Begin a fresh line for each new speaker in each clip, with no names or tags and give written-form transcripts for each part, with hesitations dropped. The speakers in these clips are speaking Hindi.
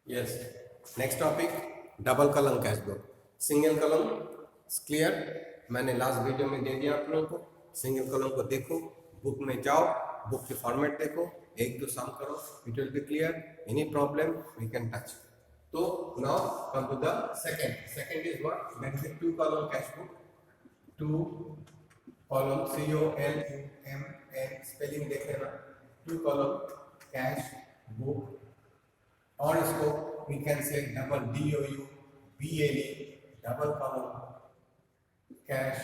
Yes. Next topic double column cash book. Single column clear, मैंने लास्ट वीडियो में दे दिया आप लोगों को। सिंगल कॉलम को देखो, बुक में जाओ, बुक के फॉर्मेट देखो, एक दो सम करो, it will be clear. Any problem we can touch. तो now come to the second is what, that is two column cash book. Two column COLUMN, spelling देख लेना। टू कॉलम कैश बुक, और इसको we can say double DOUBLE, double column cash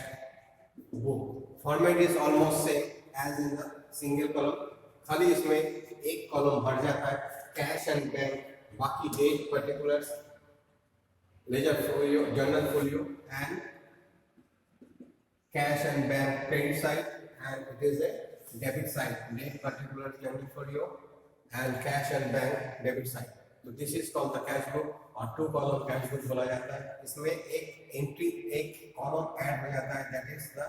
book. Format is almost same as in the single column, खाली इसमें एक कॉलम भर जाता है कैश एंड बैंक, बाकी date particulars, ledger folio, journal folio and cash and bank credit side, and it is a debit side, date particular journal folio and cash and bank debit side. तो this is called the cash book, और टू कॉलम कैश बुक बोला जाता है। इसमें एक एंट्री, एक कॉलम ऐड हो जाता है, that is the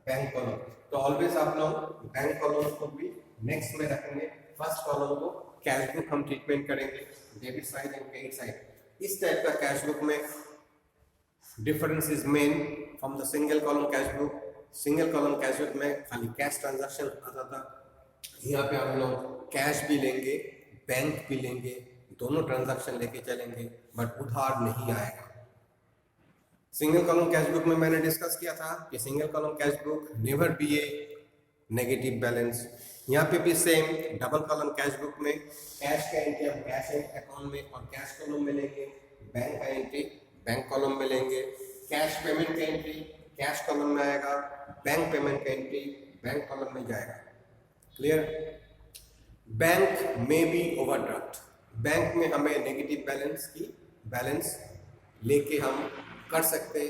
bank column. तो ऑलवेज आप लोग बैंक कॉलम को भी नेक्स्ट में रखेंगे, फर्स्ट कॉलम को कैश बुक हम ट्रीटमेंट करेंगे, debit side and credit side. इस टाइप का कैश बुक में difference is main from the single column cash book. Single column cash book में खाली कैश ट्रांजैक्शन आता था, यहाँ पे आप लोग कैश भी लेंगे, बैंक भी लेंगे, दोनों ट्रांजैक्शन लेके चलेंगे, बट उधार नहीं आएगा। सिंगल कॉलम कैश बुक में मैंने डिस्कस किया था कि single column cash book never be A negative balance. यहाँ पे भी same, double column cash book में कैश का एंट्री हम कैश अकाउंट में और कैश कॉलम में लेंगे, बैंक का एंट्री बैंक कॉलम में लेंगे, कैश पेमेंट का एंट्री कैश कॉलम में आएगा, बैंक पेमेंट का एंट्री बैंक कॉलम में जाएगा। क्लियर? बैंक में बी ओवरड्राफ्ट, बैंक में हमें नेगेटिव बैलेंस लेके हम कर सकते,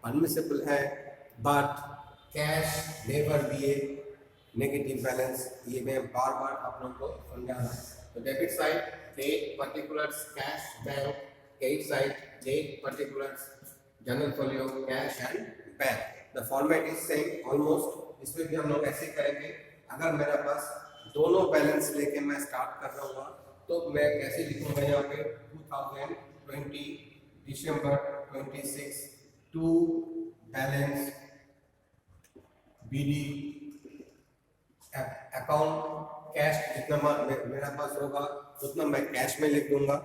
परमिसिबल है, but cash never be A negative balance. ये मैं बार बार आप लोगों को समझा रहा हूँ। तो debit side date particulars cash bank, credit side date particulars journal folio cash and bank. The format is same almost. इसमें भी हम लोग ऐसे करेंगे, अगर मेरे पास दोनों बैलेंस लेके मैं स्टार्ट कर रहा हूँ तो मैं कैसे लिखूंगा, यहाँ पे 2020 December 26 to balance BD account cash, जितना मेरा पास होगा उतना मैं कैश में लिख दूंगा,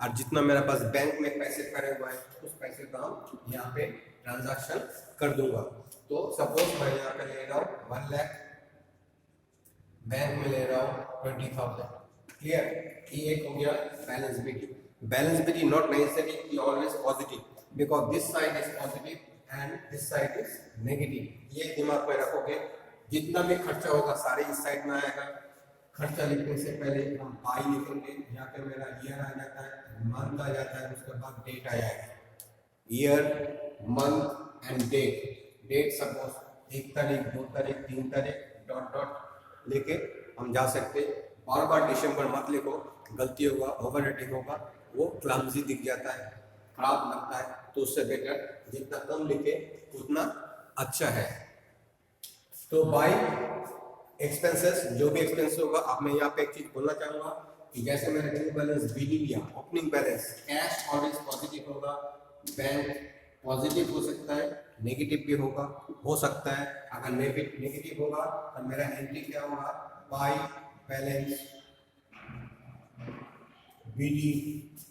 और जितना मेरा पास बैंक में पैसे पड़े हुए हैं उस पैसे का हम यहाँ पे ट्रांजैक्शन कर दूंगा। तो सपोज मैं यहाँ पे ले रहा हूँ 1 लाख, बैंक में ले रहा हूँ 20,000। क्लियर? ये एक हो गया balance BD। Balance BD not necessary always positive, because this side is positive and this side is negative. ये दिमाग में रखोगे, जितना भी खर्चा होगा सारे इस साइड में आएगा। खर्चा लिखने से पहले हम बाई लिखेंगे, यहाँ पे मेरा ईयर आ जाता है, मंथ आ जाता है, उसके बाद डेट आ जाएगा। Year, month and date. Date suppose 1 तारीख, 2 तारीख, 3 तारीख, डॉट डॉट लेके हम जा सकते। बार बार दिसंबर मत लिखो, गलती होगा, ओवर रेटिंग होगा, वो क्लमजी दिख जाता है, खराब लगता है। तो उससे बेटर जितना कम लिखे उतना अच्छा है। तो बाय एक्सपेंसेस, जो भी एक्सपेंस होगा, अब मैं यहाँ पे एक चीज बोलना चाहूंगा कि जैसे मैंने ट्रू बैलेंस BD लिया, opening balance cash always positive होगा, बैंक पॉजिटिव हो सकता है, नेगेटिव भी होगा, हो सकता है। अगर नेगेटिव होगा तो मेरा एंट्री क्या होगा, बाय बैलेंस BD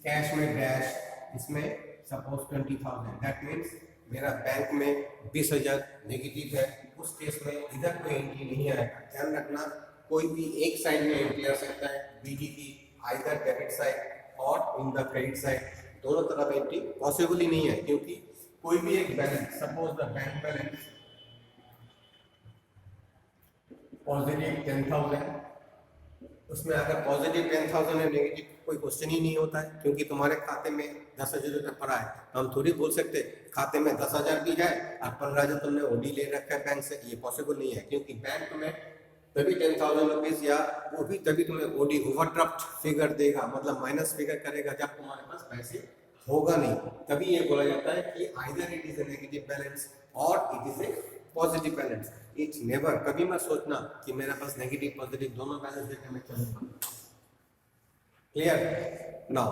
कैश में डैश, इसमें सपोज 20,000, दैट मीन्स मेरा बैंक में 20,000 नेगेटिव है। उस केस में इधर कोई एंट्री नहीं आएगा। ध्यान रखना, कोई भी एक साइड में एंट्री आ सकता है BD की, आइदर डेबिट साइड और इन द क्रेडिट साइड, दोनों तरफ एंट्री पॉसिबल ही नहीं है, क्योंकि कोई भी एक balance, suppose the bank balance positive 10,000, उसमें अगर पॉजिटिव 10,000 है, नेगेटिव कोई क्वेश्चन ही नहीं होता है, क्योंकि तुम्हारे खाते में 10,000 रुपये पड़ा है। तो हम थोड़ी बोल सकते खाते में 10,000 भी जाए और 15,000 तुमने OD ले रखा है बैंक से, ये पॉसिबल नहीं है, क्योंकि बैंक में तभी 10,000 रुपीज, या वो भी तभी तुम्हें OD ओवरड्राफ्ट फिगर देगा, मतलब माइनस फिगर करेगा, जब तुम्हारे पास पैसे होगा नहीं। तभी ये बोला जाता है कि either it is a negative balance और it is a positive balance. It's never, कभी मत सोचना कि मेरे पास नेगेटिव पॉजिटिव दोनों बैलेंस लेकर मैं चलूंगा। Clear? Now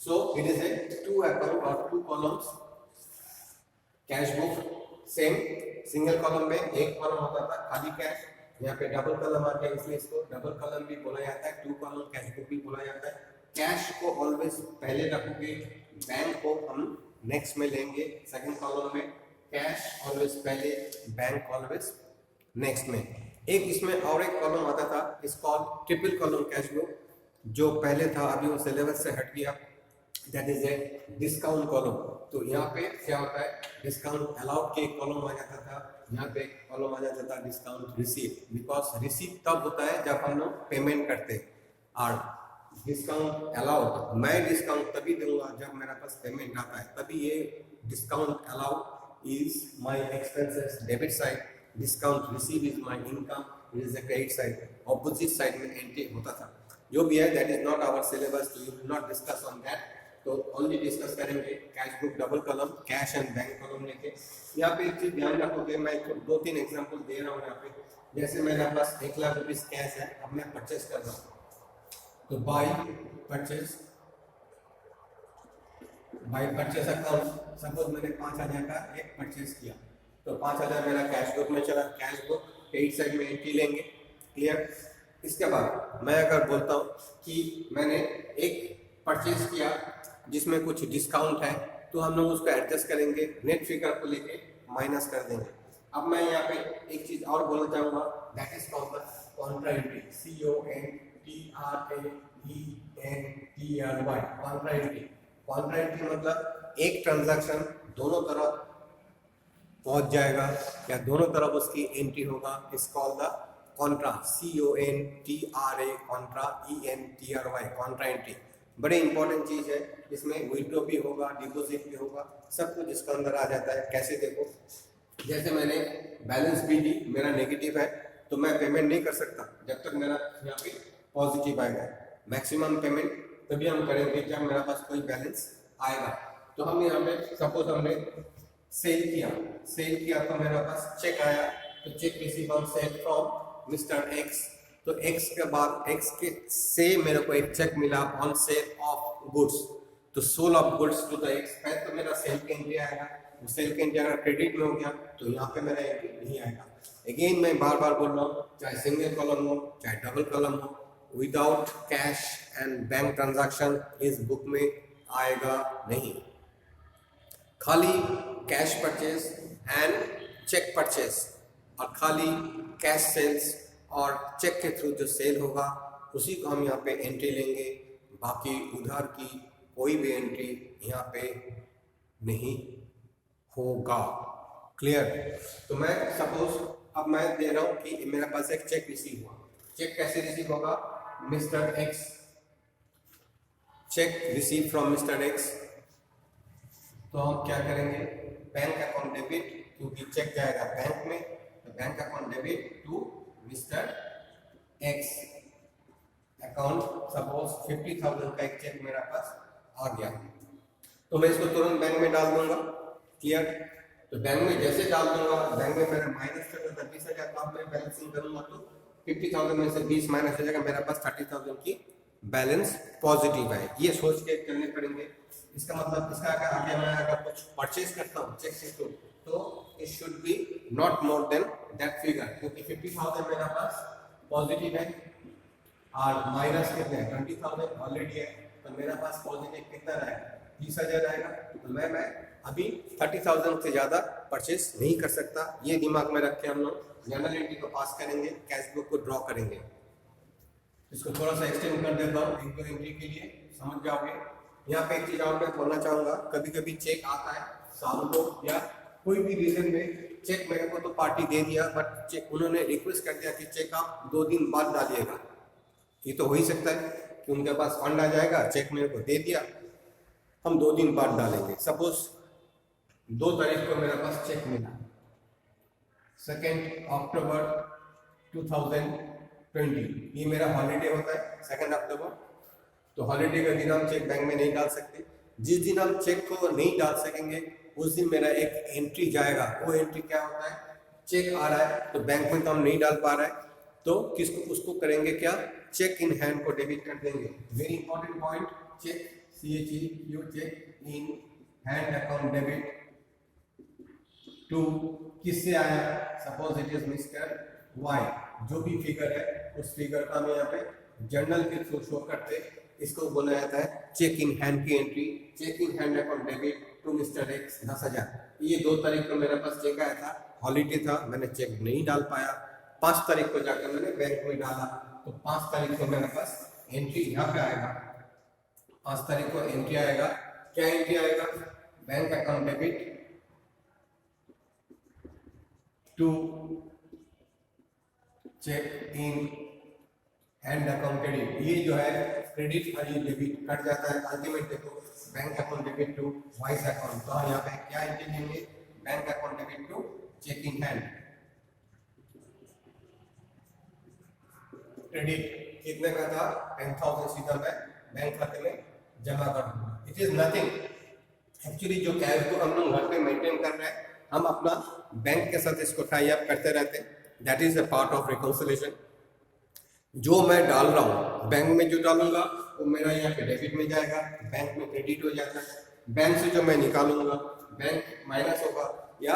So it is a two account or two columns cash book same single column में एक कॉलम होता था खाली कैश, यहाँ पे डबल कॉलम आ गया इसलिए इसको डबल कॉलम भी बोला जाता है, टू कॉलम कैश बुक भी बोला जाता है। कैश को ऑलवेज पहले रखोगे, बैंक को हम नेक्स्ट में लेंगे सेकंड कॉलम में, कैश ऑलवेज पहले, बैंक ऑलवेज नेक्स्ट में। एक इसमें और एक कॉलम आता था इसको ट्रिपल कॉलम कैश बुक, जो पहले था अभी वो सिलेबस से हट गया, that is a discount column. तो यहाँ पे क्या होता है, डिस्काउंट अलाउड के एक कॉलम आ जाता था, यहाँ पे कॉलम आ जाता था डिस्काउंट रिसीव, बिकॉज रिसीव तब होता है जब हम लोग पेमेंट करते हैं, और डिस्काउंट अलाउड मैं डिस्काउंट तभी दूंगा जब मेरे पास पेमेंट आता है, तभी ये discount allowed is my expenses debit side, discount receive is my income it is the credit side, opposite side में एंट्री होता था। जो भी है that is not our syllabus, you will not discuss on that, तो ओनली डिस्कस करेंगे cash book double column, cash and bank column लेके। यहाँ पे एक चीज ध्यान रखोगे, मैं दो तीन एग्जांपल दे रहा हूँ यहाँ पे। जैसे मेरे पास 1 लाख रुपीज कैश है, अब मैं परचेस कर रहा हूँ, तो बाय परचेस अकाउंट, सपोज मैंने 5,000 का एक परचेस किया, तो 5,000 मेरा कैश बुक में चला, कैश बुक क्रेडिट साइड में एंट्री लेंगे, क्लियर। इसके बाद मैं अगर बोलता हूँ कि मैंने एक परचेस किया जिसमें कुछ डिस्काउंट है, तो हम लोग उसको एडजस्ट करेंगे, नेट फिगर को लेके माइनस कर देंगे। अब मैं यहाँ पे एक चीज और बोलना चाहूंगा, that is called the Contra entry, CONTRAENTRY, Contra entry. Contra entry मतलब एक ट्रांजैक्शन दोनों तरफ पहुंच जाएगा या दोनों तरफ उसकी एंट्री होगा, इस called the Contra, CONTRA, Contra ENTRY, Contra entry. बड़े इंपॉर्टेंट चीज है, इसमें विड्रॉ भी होगा, डिपॉजिट भी होगा, सब कुछ इसका अंदर आ जाता है। कैसे देखो, जैसे मैंने बैलेंस भी दी, मेरा नेगेटिव है, तो मैं पेमेंट नहीं कर सकता जब तक मेरा यहाँ पे पॉजिटिव आएगा। मैक्सिमम पेमेंट तभी हम करेंगे जब मेरे पास कोई बैलेंस आएगा। तो हम यहाँ पे सपोज हमने सेल किया तो मेरे पास चेक आया, तो check receive on sale from mister X, तो x के बाद x के से मेरे को एक चेक मिला ऑन सेल ऑफ गुड्स, तो sold of goods to the X, पहले तो मेरा सेल के एंट्री आएगा, सेल के एंट्री अगर क्रेडिट में हो गया तो यहाँ पे मेरा एंट्री नहीं आएगा। अगेन मैं बार बार बोल रहा हूँ, चाहे सिंगल कॉलम हो चाहे डबल कॉलम हो, without cash and bank transaction इस बुक में आएगा नहीं। खाली cash purchase and cheque purchase और खाली कैश सेल्स और चेक के थ्रू जो सेल होगा उसी को हम यहाँ पे एंट्री लेंगे, बाकी उधार की कोई भी एंट्री यहाँ पे नहीं होगा, क्लियर। तो मैं सपोज अब मैं दे रहा हूँ कि मेरे पास एक चेक रिसीव हुआ, चेक कैसे रिसीव होगा, mister X, cheque receive from mister X, तो हम क्या करेंगे, बैंक अकाउंट डेबिट, क्योंकि चेक जाएगा बैंक में, तो bank account debit to mister X account. Suppose 50,000 का एक चेक मेरा पास आ गया, तो मैं इसको तुरंत बैंक में डाल दूंगा, क्लियर। तो बैंक में जैसे डाल दूंगा, बैंक में मेरा माइनस करता था 20,000, तो अब मैं बैलेंसिंग करूंगा तो 50,000 में से 20 माइनस हो जाएगा, मेरा पास 30,000 की बैलेंस पॉजिटिव है, ये सोच के चलने पड़ेंगे। इसका मतलब इसका आगे मैं अगर कुछ परचेज करता हूँ चेक से तो it should be not more than that figure, क्योंकि 50,000 मेरा पास पॉजिटिव है और माइनस कितने 20,000 ऑलरेडी है, तो मेरा पास पॉजिटिव कितना रहेगा 30,000 आएगा, तो मैं अभी 30,000 से ज़्यादा परचेस नहीं कर सकता। ये दिमाग में रख के हम लोग जनरल एंट्री को पास करेंगे, कैश बुक को ड्रॉ करेंगे। इसको थोड़ा सा एक्सटेंड कर देता हूँ इनको एंट्री के लिए, समझ जाओगे। यहाँ पे एक चीज़ और मैं बोलना चाहूँगा, कभी कभी चेक आता है शाम को या कोई भी रीजन में, चेक मेरे को तो पार्टी दे दिया, बट चेक उन्होंने रिक्वेस्ट कर दिया कि चेक आप 2 दिन बाद डालिएगा। ये तो हो ही सकता है कि उनके पास फंड आ जाएगा, चेक मेरे को दे दिया, हम 2 दिन बाद डालेंगे। सपोज 2 तारीख को मेरे पास चेक मिला, 2 अक्टूबर 2020, ये मेरा हॉलीडे होता है 2 अक्टूबर, तो हॉलीडे का दिन हम चेक बैंक में नहीं डाल सकते। जिस दिन हम चेक को नहीं डाल सकेंगे उस दिन मेरा एक एंट्री जाएगा, वो एंट्री क्या होता है, चेक आ रहा है तो बैंक में तो हम नहीं डाल पा रहा है, तो किसको उसको करेंगे क्या, चेक इन हैंड को डेबिट कर देंगे। Very important point, cheque CHEQ cheque in hand account debit to किससे आया, suppose it is mister Y, जो भी फिगर है उस फिगर का मैं यहाँ पे जर्नल के थ्रू शो करते, इसको बोला जाता है चेक इन हैंड की entry. Cheque in hand account debit to mister X 10,000। ये 2 तारीख को मेरे पास चेक आया था, हॉलीडे था, मैंने चेक नहीं डाल पाया। 5 तारीख को जाकर मैंने बैंक में डाला, तो 5 तारीख को मेरे पास एंट्री यहाँ पे आएगा। 5 तारीख को एंट्री आएगा, क्या एंट्री आएगा, bank account debit to cheque in hand account credit. ये जो है क्रेडिट और ये डेबिट कट जाता है, अल्टीमेट देखो bank account debit to Y's account. तो यहाँ पे क्या एंट्री लेंगे, bank account debit to cheque in hand credit कितने का था 10,000, सीधा मैं बैंक खाते में जमा कर दूंगा। इट इज नथिंग, एक्चुअली जो कैश को हम लोग घर पे मेंटेन कर रहे हैं, हम अपना बैंक के साथ इसको टाई अप करते रहते हैं, that is a part of reconciliation. जो मैं डाल रहा हूँ बैंक में जो डालूंगा वो मेरा यहाँ पे डेबिट में जाएगा, बैंक में क्रेडिट हो जाता है। बैंक से जो मैं निकालूंगा बैंक माइनस होगा, या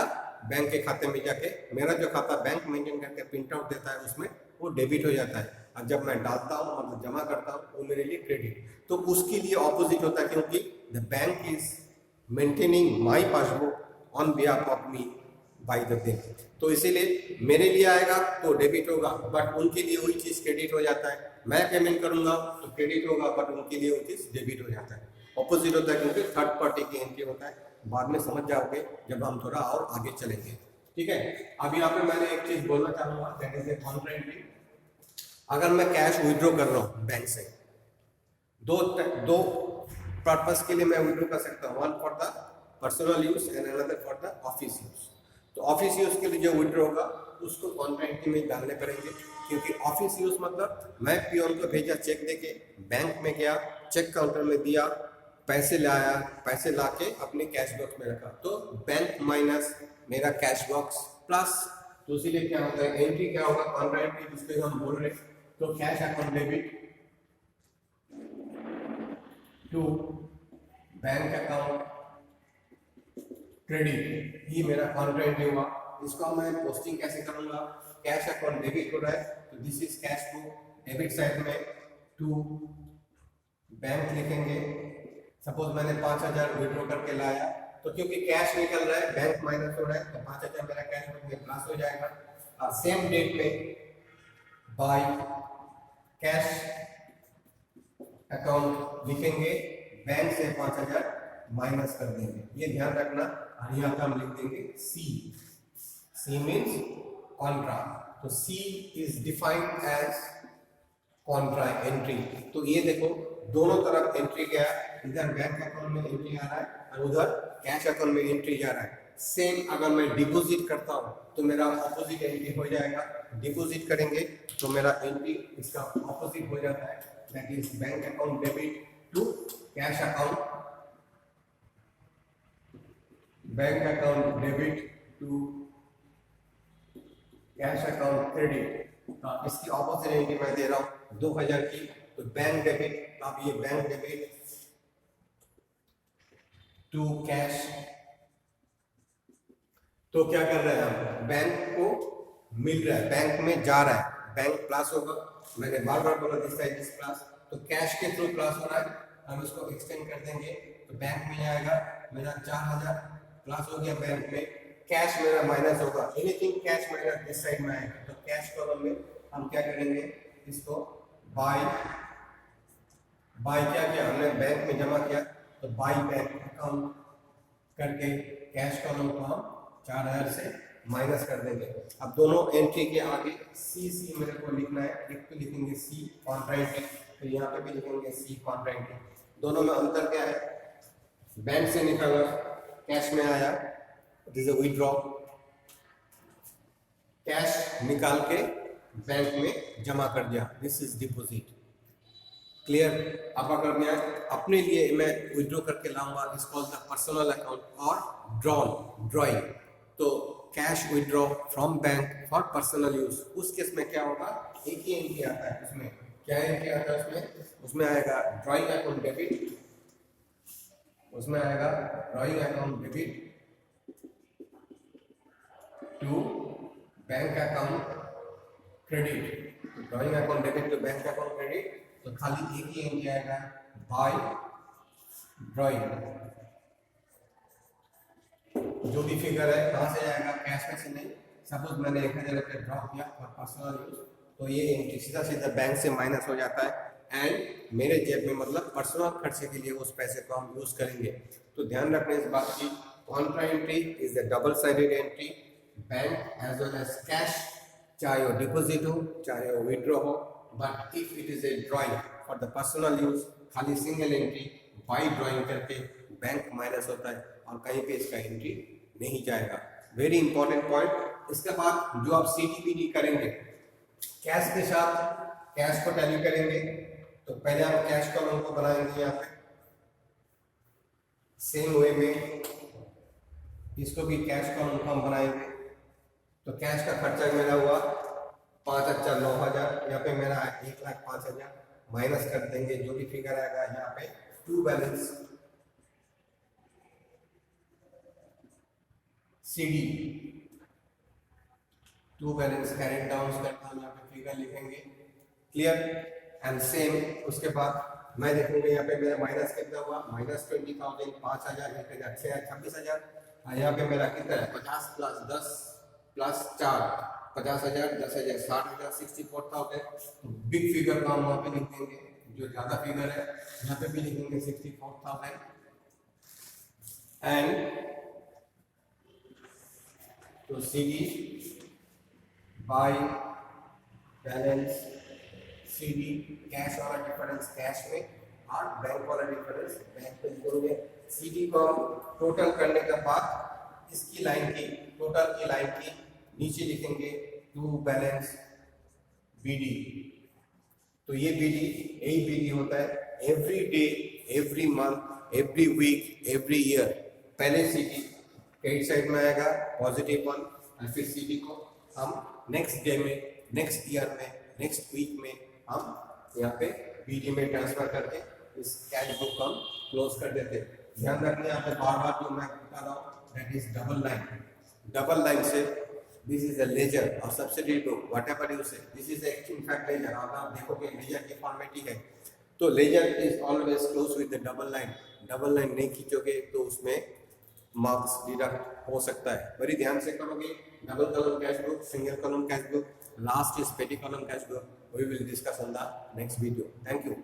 बैंक के खाते में जाके मेरा जो खाता बैंक मेंटेन करके प्रिंट आउट देता है उसमें वो डेबिट हो जाता है, और जब मैं डालता हूँ मतलब जमा करता हूँ वो मेरे लिए क्रेडिट। तो उसके लिए ऑपोजिट होता है, क्योंकि the bank is maintaining my passbook on behalf of me by the bank. तो इसीलिए मेरे लिए आएगा तो डेबिट होगा, बट उनके लिए वही चीज़ क्रेडिट हो जाता है। मैं पेमेंट करूंगा तो क्रेडिट होगा, बट उनके लिए वो चीज़ डेबिट हो जाता है। ऑपोजिट होता है, क्योंकि थर्ड पार्टी की एंट्री होता है। बाद में समझ जाओगे जब हम थोड़ा और आगे चलेंगे, ठीक है। अब यहाँ पे मैंने एक चीज़ बोलना चाहूँगा, that is a Contra entry. अगर मैं कैश विड्रॉ कर रहा हूँ बैंक से, दो पर्पस के लिए मैं विड्रॉ कर सकता हूँ, one for the personal use and another for the office use. तो ऑफिस यूज के लिए जो विड्रॉ होगा उसको कॉन्ट्रा एंट्री में डालने पड़ेंगे, क्योंकि ऑफिस यूज मतलब मैं पियोन को भेजा चेक देके, बैंक में गया, चेक काउंटर में दिया, पैसे लाया, पैसे लाके अपने कैश बॉक्स में रखा, तो बैंक माइनस मेरा कैश बॉक्स प्लस। तो इसीलिए क्या होता है, एंट्री क्या होगा, कॉन्ट्रा एंट्री जिसको हम बोल रहे हैं। तो cash account debit to bank account credit, ये मेरा कॉन्ट्रा एंट्री हुआ। इसको मैं पोस्टिंग कैसे करूंगा, कैश अकाउंट डेबिट हो रहा है तो this is cash book, debit side में टू बैंक लिखेंगे। सपोज मैंने 5,000 विड्रॉ करके लाया, तो क्योंकि कैश निकल रहा है बैंक माइनस हो रहा है, तो 5,000 मेरा कैश बुक में प्लस हो जाएगा। और सेम डेट में बाय कैश अकाउंट लिखेंगे, बैंक से 5,000 माइनस कर देंगे, ये ध्यान रखना। और यहाँ पे हम लिख देंगे सी, सी मीन्स कॉन्ट्रा। तो C is defined as contra entry. तो ये देखो दोनों तरफ एंट्री गया, इधर बैंक अकाउंट में एंट्री आ रहा है और उधर कैश अकाउंट में एंट्री जा रहा है। सेम अगर मैं डिपॉजिट करता हूँ तो मेरा ऑपोजिट एंट्री हो जाएगा, डिपॉजिट करेंगे तो मेरा एंट्री इसका ऑपोजिट हो जाता है, that is bank account debit to cash account, bank account debit to cash account credit. इसकी ऑपोजिट एंट्री मैं दे रहा हूँ 2,000 की, तो बैंक डेबिट, अब ये बैंक डेबिट टू कैश। तो क्या कर रहे हैं हम, बैंक को मिल रहा है, बैंक में जा रहा है, बैंक प्लस होगा, मैंने बार बार बोला दिस साइड इज प्लस, तो कैश के थ्रू प्लस हो रहा है, हम इसको एक्सटेंड कर देंगे तो बैंक में आएगा मेरा 4,000 प्लस हो गया, बैंक में कैश मेरा माइनस होगा, एनीथिंग कैश मेरा दिस साइड में आएगा। तो कैश कॉलम में हम क्या करेंगे, इसको बाय क्या किया हमने, बैंक में जमा किया, तो बाय बैंक अकाउंट करके कैश कॉलम को हम 4,000 से माइनस कर देंगे। अब दोनों एंट्री के आगे सी मेरे को लिखना है, एक पे लिखेंगे सी कॉन्ट्रा एंट्री, तो यहाँ पे भी लिखेंगे सी कॉन्ट्रा एंट्री। दोनों में अंतर क्या है, बैंक से निकाला कैश में आया, दिस इज विड्रॉ, कैश निकाल के बैंक में जमा कर दिया, दिस इज डिपॉजिट। क्लियर। अब अगर मैं अपने लिए मैं विड्रॉ करके लाऊंगा, इस कॉल्ड द पर्सनल अकाउंट और ड्रॉइंग, तो cash withdraw from bank for personal use, उस केस में क्या होगा, एक ही एंट्री आता है, उसमें क्या एंट्री आता है, उसमें आएगा ड्रॉइंग अकाउंट डेबिट उसमें आएगा drawing account debit to bank account credit. Drawing account debit to bank account credit, तो खाली एक ही एंट्री आएगा बाय ड्रॉइंग। जो भी फिगर है कहाँ से आएगा, कैश में से नहीं। सपोज मैंने 1000 रुपये ड्रॉ किया फॉर पर्सनल यूज, तो ये एंट्री सीधा सीधा बैंक से माइनस हो जाता है एंड मेरे जेब में, मतलब पर्सनल खर्चे के लिए उस पैसे को हम यूज करेंगे। तो ध्यान रखना इस बात की, contra entry is the double sided entry, bank as well as cash, चाहे वो डिपॉजिट हो चाहे वो विड्रॉ हो। But if it is a drawing for the personal use, खाली सिंगल एंट्री बाई ड्रॉइंग करके बैंक माइनस होता है और कहीं पे इसका एंट्री नहीं जाएगा। Very important point. इसके बाद जो आप सीडीपीडी करेंगे कैश के साथ, कैश को टैली करेंगे, तो पहले आप कैश कॉलम को बनाएंगे यहाँ पे, सेम वे में इसको भी कैश कॉलम को हम बनाएंगे। तो कैश का खर्चा मेरा हुआ 5000 9000, यहाँ पे मेरा 1,05,000 माइनस कर देंगे जो भी फिगर आएगा यहाँ पे to balance CD, to balance carried down करता हूँ, यहाँ पे फिगर लिखेंगे, क्लियर। एंड सेम उसके बाद मैं देखूंगा यहाँ पे मेरा माइनस कितना हुआ, -20,000 5000 26,000। यहाँ पे मेरा कितना है 50 + 10 + 4 50,000 10,000 60,000 64,000। बिग फिगर का हम वहाँ पे लिख देंगे, जो ज्यादा फिगर है यहाँ पे भी लिखेंगे 64,000 एंड तो CD by balance CD, cash वाला डिफरेंस कैश में और बैंक वाला डिफरेंस बैंक में जोड़ेंगे। सीडी को हम टोटल करने के बाद इसकी लाइन की, टोटल की लाइन की नीचे लिखेंगे टू बैलेंस बीडी। तो ये बीडी यही बीडी होता है every day, every month, every week, every year. पहले सीडी क्रेडिट साइड में आएगा पॉजिटिव 1 और फिर सीडी को हम नेक्स्ट डे में, नेक्स्ट ईयर में, नेक्स्ट वीक में हम यहाँ पे बीडी में ट्रांसफर करके इस कैश बुक को हम क्लोज कर देते हैं। ध्यान रखना यहाँ पे बार बार जो मैं बता रहा हूँ that is double line. Double line से दिस इज अ लेजर और subsidy book whatever you say, this is in fact ledger. आप देखोगे लेजर के फॉर्मेट ही है, तो ledger is always close with the double line. Double line नहीं खींचोगे तो उसमें मार्क्स डिडक्ट हो सकता है। बड़ी ध्यान से करोगे। Double column cash book, single column cash book, last is petty column cash book. We will discuss on the next video. Thank you.